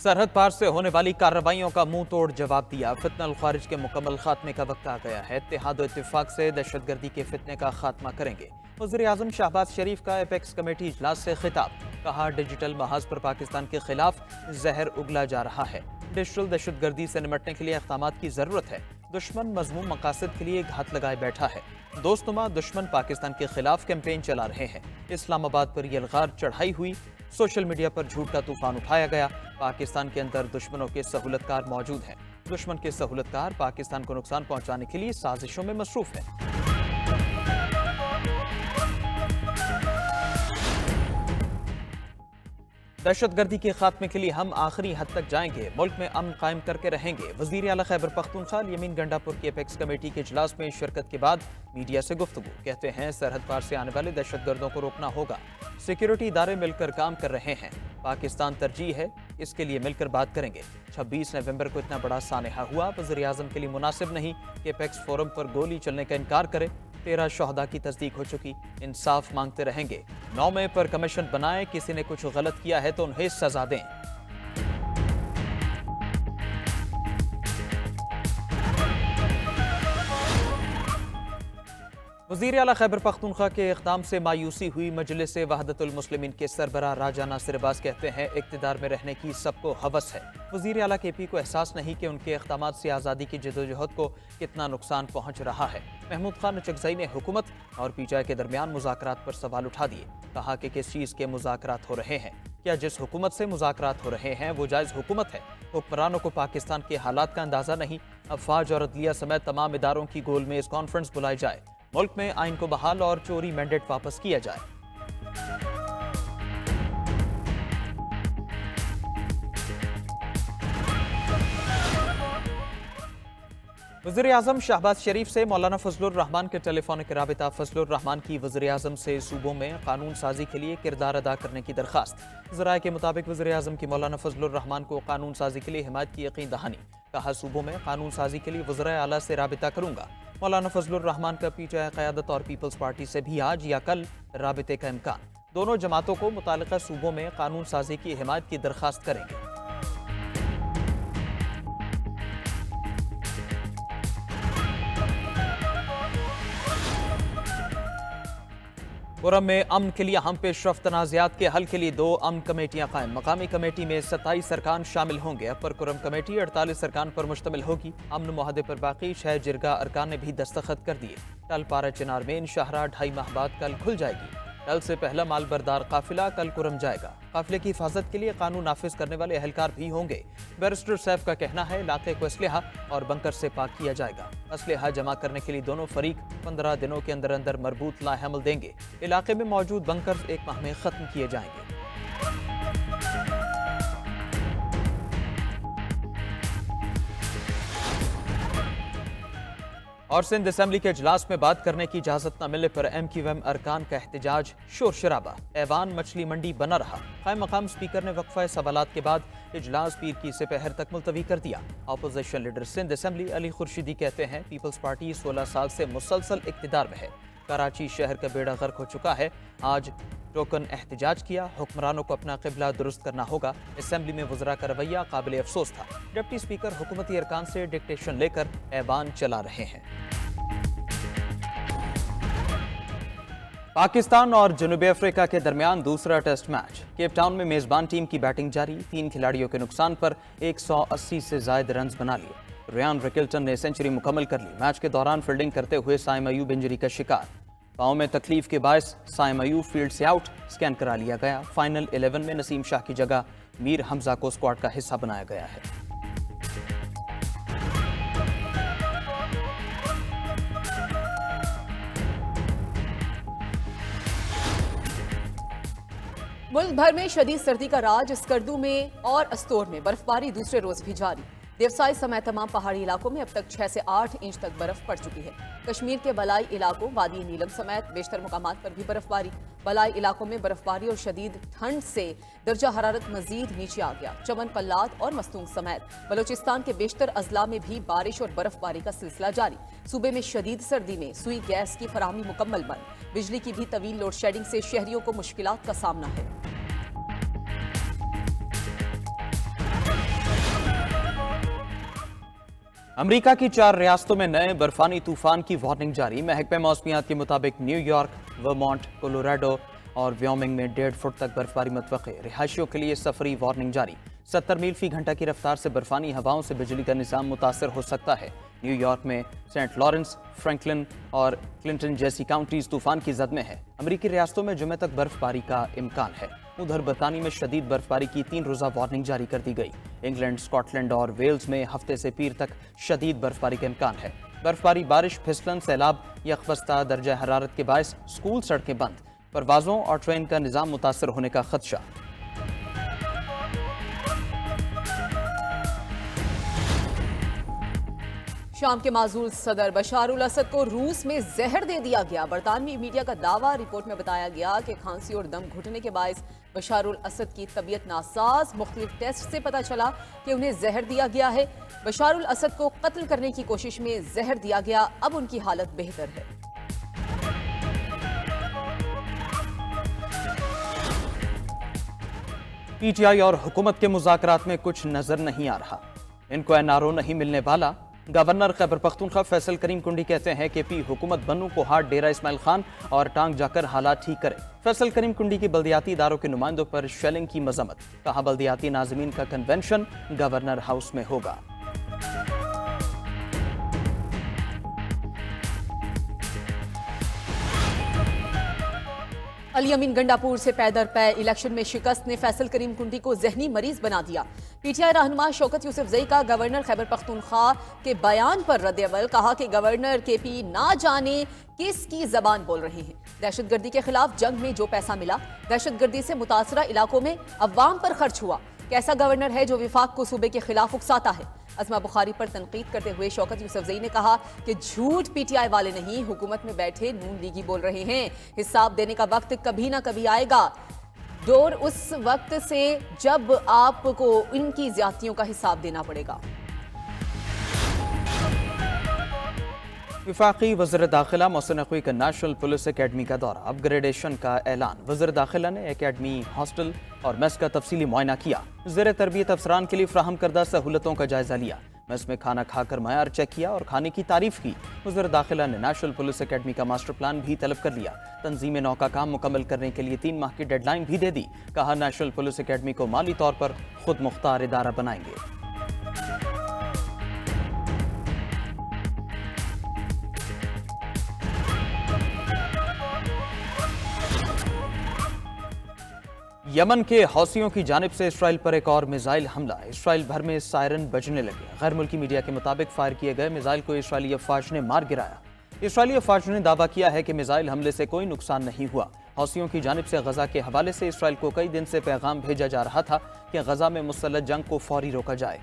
सरहद पार से होने वाली कार्रवाइयों का मुंह तोड़ जवाब दिया। फितना खारिज के मुकम्मल खात्मे का वक्त आ गया है। इत्तेहाद और इत्तेफाक से दहशतगर्दी के फितने का खात्मा करेंगे। वज़ीर-ए-आज़म शहबाज शरीफ का एपेक्स कमेटी इजलास से खिताब। कहा, डिजिटल महाज पर पाकिस्तान के खिलाफ जहर उगला जा रहा है। डिजिटल दहशतगर्दी से निपटने के लिए इक़दामात की जरूरत है। दुश्मन मज़मूम मकासद के लिए घात लगाए बैठा है। दोस्तनुमा दुश्मन पाकिस्तान के खिलाफ कैंपेन चला रहे हैं। इस्लामाबाद पर यलगार चढ़ाई हुई, सोशल मीडिया पर झूठ का तूफान उठाया गया। पाकिस्तान के अंदर दुश्मनों के सहूलतकार मौजूद हैं। दुश्मन के सहूलतकार पाकिस्तान को नुकसान पहुंचाने के लिए साजिशों में मसरूफ हैं। दहशतगर्दी के खात्मे के लिए हम आखिरी हद तक जाएंगे। मुल्क में अमन कायम करके रहेंगे। वज़ीर आला खैबर पख्तूनख्वा यमीन गंडापुर की एपेक्स कमेटी के इजलास में शिरकत के बाद मीडिया से गुफ्तगू। कहते हैं, सरहद पार से आने वाले दहशतगर्दों को रोकना होगा। सिक्योरिटी इदारे मिलकर काम कर रहे हैं। पाकिस्तान तरजीह है, इसके लिए मिलकर बात करेंगे। 26 नवंबर को इतना बड़ा सानेहा हुआ। वज़ीर-ए-आज़म के लिए मुनासिब नहीं कि एपेक्स फोरम पर गोली चलने का इनकार करे। 13 शहदा की तस्दीक हो चुकी। इंसाफ मांगते रहेंगे। 9 मई पर कमीशन बनाए। किसी ने कुछ गलत किया है तो उन्हें सजा दें। वज़ीर आला खैबर पख्तूनख्वा के इक़दाम से मायूसी हुई। मजलिस वहदतुल मुस्लिमीन के सरबराह राजा नासिर अब्बास कहते हैं, इक़्तिदार में रहने की सबको हवस है। वज़ीर आला के पी को एहसास नहीं कि उनके इक़दामात से आज़ादी की जदोजहद को कितना नुकसान पहुँच रहा है। महमूद खान चगज़ई ने हुकूमत और पीटीआई के दरमियान मुज़ाकरात पर सवाल उठा दिए। कहा कि किस चीज़ के मुज़ाकरात हो रहे हैं? क्या जिस हुकूमत से मुज़ाकरात हो रहे हैं वो जायज़ हुकूमत है? हुक्मरानों को पाकिस्तान के हालात का अंदाज़ा नहीं। अफवाज और अदलिया समेत तमाम इदारों की गोल में इस कॉन्फ्रेंस बुलाई जाए। मुल्क में आइन को बहाल और चोरी मैंडेट वापस किया जाए। वज़ीर-ए-आज़म शहबाज शरीफ से मौलाना फजलुर रहमान के टेलीफोनिक राबिता। फजलुर रहमान की वज़ीर-ए-आज़म से सूबों में कानून साजी के लिए किरदार अदा करने की दरख्वास्त। ज़राए के मुताबिक वज़ीर-ए-आज़म की मौलाना फजलुर रहमान को कानून साजी के लिए हिमायत की यकीन दहानी। कहा, सूबों में कानून साजी के लिए वज़ीर आला से राबिता करूंगा। मौलाना फजलुर रहमान का पीटीआई क़यादत और पीपल्स पार्टी से भी आज या कल राबिते का इम्कान। दोनों जमातों को मुतालिका सूबों में कानून साजी की हिमायत की दरख्वास्त करेंगे। कुरम में अमन के लिए हम पेशरफ्त तनाज़ात के हल के लिए 2 अमन कमेटियां कायम। मकामी कमेटी में 27 अरकान शामिल होंगे। अपर कुरम कमेटी 48 अरकान पर मुश्तमिल होगी। अमन मुआहदे पर बाकी 6 जिरगा अरकान ने भी दस्तखत कर दिए। टल पारा चिनार में शाहरा 2.5 माह बाद कल खुल जाएगी। कल से पहला माल बरदार काफिला कल कुरम जाएगा। काफिले की हिफाजत के लिए कानून नाफिज करने वाले अहलकार भी होंगे। बैरिस्टर सैफ का कहना है, इलाके को असलहा और बंकर से पाक किया जाएगा। असलहा जमा करने के लिए दोनों फरीक 15 दिनों के अंदर अंदर मरबूत लाएहमल देंगे। इलाके में मौजूद बंकर 1 माह में खत्म किए जाएंगे। और सिंध असेंबली के इजलास में बात करने की इजाजत न मिलने पर MQM अरकान का एहतजाज, शोर शराबा। ऐवान मछली मंडी बना रहा। कायम मकाम स्पीकर ने वक्फा सवालात के बाद इजलास पीर की सेपहर तक मुलतवी कर दिया। Opposition leader Sindh assembly Ali Khurshidi कहते हैं, पीपल्स पार्टी 16 साल से मुसलसल इक्तिदार में है। कराची शहर का बेड़ा गर्क हो चुका है। आज टोकन एहतजाज किया। हुक्मरानों को अपना क़िबला दुरुस्त करना होगा। असेंबली में वज़रा का रवैया काबिल अफसोस था। डिप्टी स्पीकर हुकूमती अरकान से डिक्टेशन लेकर ऐवान चला रहे हैं। पाकिस्तान और जनूबी अफ्रीका के दरमियान दूसरा टेस्ट मैच। केप टाउन में मेजबान टीम की बैटिंग जारी। 3 खिलाड़ियों के नुकसान पर 180 से ज्यादा रन बना लिए। रियान रिकिल्टन ने सेंचुरी मुकम्मल कर ली। मैच के दौरान फील्डिंग करते हुए साइम अयूब इंजरी का शिकार। पाँव में तकलीफ के बायस साइम अयूब फील्ड से आउट। स्कैन करा लिया गया। फाइनल 11 में नसीम शाह की जगह मीर हमजा को स्क्वाड का हिस्सा बनाया गया है। मुल्क भर में शदीद सर्दी का राज। स्कर्दू में और अस्तोर में बर्फबारी दूसरे रोज भी जारी। देवसाई समेत तमाम पहाड़ी इलाकों में अब तक 6 से 8 इंच तक बर्फ पड़ चुकी है। कश्मीर के बलाई इलाकों, वादी नीलम समेत बेशतर मुकामात पर भी बर्फबारी। बलाई इलाकों में बर्फबारी और शदीद ठंड से दर्जा हरारत मजीद नीचे आ गया। चमन, कल्लात और मस्तूंग समेत बलोचिस्तान के बेशतर अजला में भी बारिश और बर्फबारी का सिलसिला जारी। सूबे में शदीद सर्दी में सुई गैस की फराहमी मुकम्मल बंद। बिजली की भी तवील लोड शेडिंग से शहरियों को मुश्किलात का सामना है। امریکہ کی 4 ریاستوں میں نئے برفانی طوفان کی وارننگ جاری۔ محکمہ موسمیات کے مطابق نیو یارک، ورمونٹ، کولوراڈو اور ویومنگ میں 1.5 فٹ تک برفباری متوقع۔ رہائشیوں کے لیے سفری وارننگ جاری۔ 70 میل فی گھنٹہ کی رفتار سے برفانی ہواؤں سے بجلی کا نظام متاثر ہو سکتا ہے۔ نیو یارک میں سینٹ لارنس، فرینکلن اور کلنٹن جیسی کاؤنٹیز طوفان کی زد میں ہے۔ امریکی ریاستوں میں جمعہ تک برف باری کا امکان ہے۔ ادھر برطانیہ میں شدید برفباری کی 3 روزہ وارننگ جاری کر دی گئی۔ انگلینڈ، اسکاٹ لینڈ اور ویلز میں ہفتے سے پیر تک شدید برفباری کا امکان ہے۔ برفباری، بارش، پھسلن، سیلاب، یخبستہ درجہ حرارت کے باعث اسکول، سڑکیں بند، پروازوں اور ٹرین کا نظام متاثر ہونے کا خدشہ۔ شام کے معزول صدر بشار الاسد کو روس میں زہر دے دیا گیا۔ برطانوی میڈیا کا دعویٰ، رپورٹ میں بتایا گیا کہ کھانسی اور دم گھٹنے کے باعث بشار الاسد کی طبیعت ناساز۔ مختلف ٹیسٹ سے پتہ چلا کہ انہیں زہر دیا گیا ہے۔ بشار الاسد کو قتل کرنے کی کوشش میں زہر دیا گیا، اب ان کی حالت بہتر ہے۔ پی ٹی آئی اور حکومت کے مذاکرات میں کچھ نظر نہیں آ رہا۔ ان کو این آر او نہیں ملنے والا۔ گورنر خیبر پختونخوا فیصل کریم کنڈی کہتے ہیں کہ پی حکومت بنو کو ہاتھ ڈیرہ اسماعیل خان اور ٹانگ جا کر حالات ٹھیک کرے۔ فیصل کریم کنڈی کی بلدیاتی اداروں کے نمائندوں پر شیلنگ کی مذمت، کہا بلدیاتی ناظمین کا کنونشن گورنر ہاؤس میں ہوگا۔ علی امین گنڈاپور سے پے در پے الیکشن میں شکست نے فیصل کریم کنڈی کو ذہنی مریض بنا دیا۔ پی ٹی آئی رہنما شوکت یوسف زئی کا گورنر خیبر پختونخوا کے بیان پر رد عمل، کہا کہ گورنر کے پی نہ جانے کس کی زبان بول رہے ہیں۔ دہشت گردی کے خلاف جنگ میں جو پیسہ ملا دہشت گردی سے متاثرہ علاقوں میں عوام پر خرچ ہوا۔ کیسا گورنر ہے جو وفاق کو صوبے کے خلاف اکساتا ہے؟ اسما بخاری پر تنقید کرتے ہوئے شوکت یوسف زئی نے کہا کہ جھوٹ پی ٹی آئی والے نہیں، حکومت میں بیٹھے نون لیگی بول رہے ہیں۔ حساب دینے کا وقت کبھی نہ کبھی آئے گا، دور اس وقت سے جب آپ کو ان کی زیادتیوں کا حساب دینا پڑے گا۔ وفاقی وزیر داخلہ محسن نقوی کا نیشنل پولیس اکیڈمی کا دورہ، اپ گریڈیشن کا اعلان۔ وزیر داخلہ نے اکیڈمی، ہاسٹل اور میس کا تفصیلی معائنہ کیا۔ زیر تربیت افسران کے لیے فراہم کردہ سہولتوں کا جائزہ لیا۔ میس میں کھانا کھا کر معیار چیک کیا اور کھانے کی تعریف کی۔ وزیر داخلہ نے نیشنل پولیس اکیڈمی کا ماسٹر پلان بھی طلب کر لیا۔ تنظیم نو کا کام مکمل کرنے کے لیے 3 ماہ کی ڈیڈ لائن بھی دے دی۔ کہا نیشنل پولیس اکیڈمی کو مالی طور پر خود مختار ادارہ بنائیں گے۔ یمن کے حوثیوں کی جانب سے اسرائیل پر ایک اور میزائل حملہ۔ اسرائیل بھر میں سائرن بجنے لگے۔ غیر ملکی میڈیا کے مطابق فائر کیے گئے میزائل کو اسرائیلی افواج نے مار گرایا۔ اسرائیلی افواج نے دعویٰ کیا ہے کہ میزائل حملے سے کوئی نقصان نہیں ہوا۔ حوثیوں کی جانب سے غزہ کے حوالے سے اسرائیل کو کئی دن سے پیغام بھیجا جا رہا تھا کہ غزہ میں مسلح جنگ کو فوری روکا جائے۔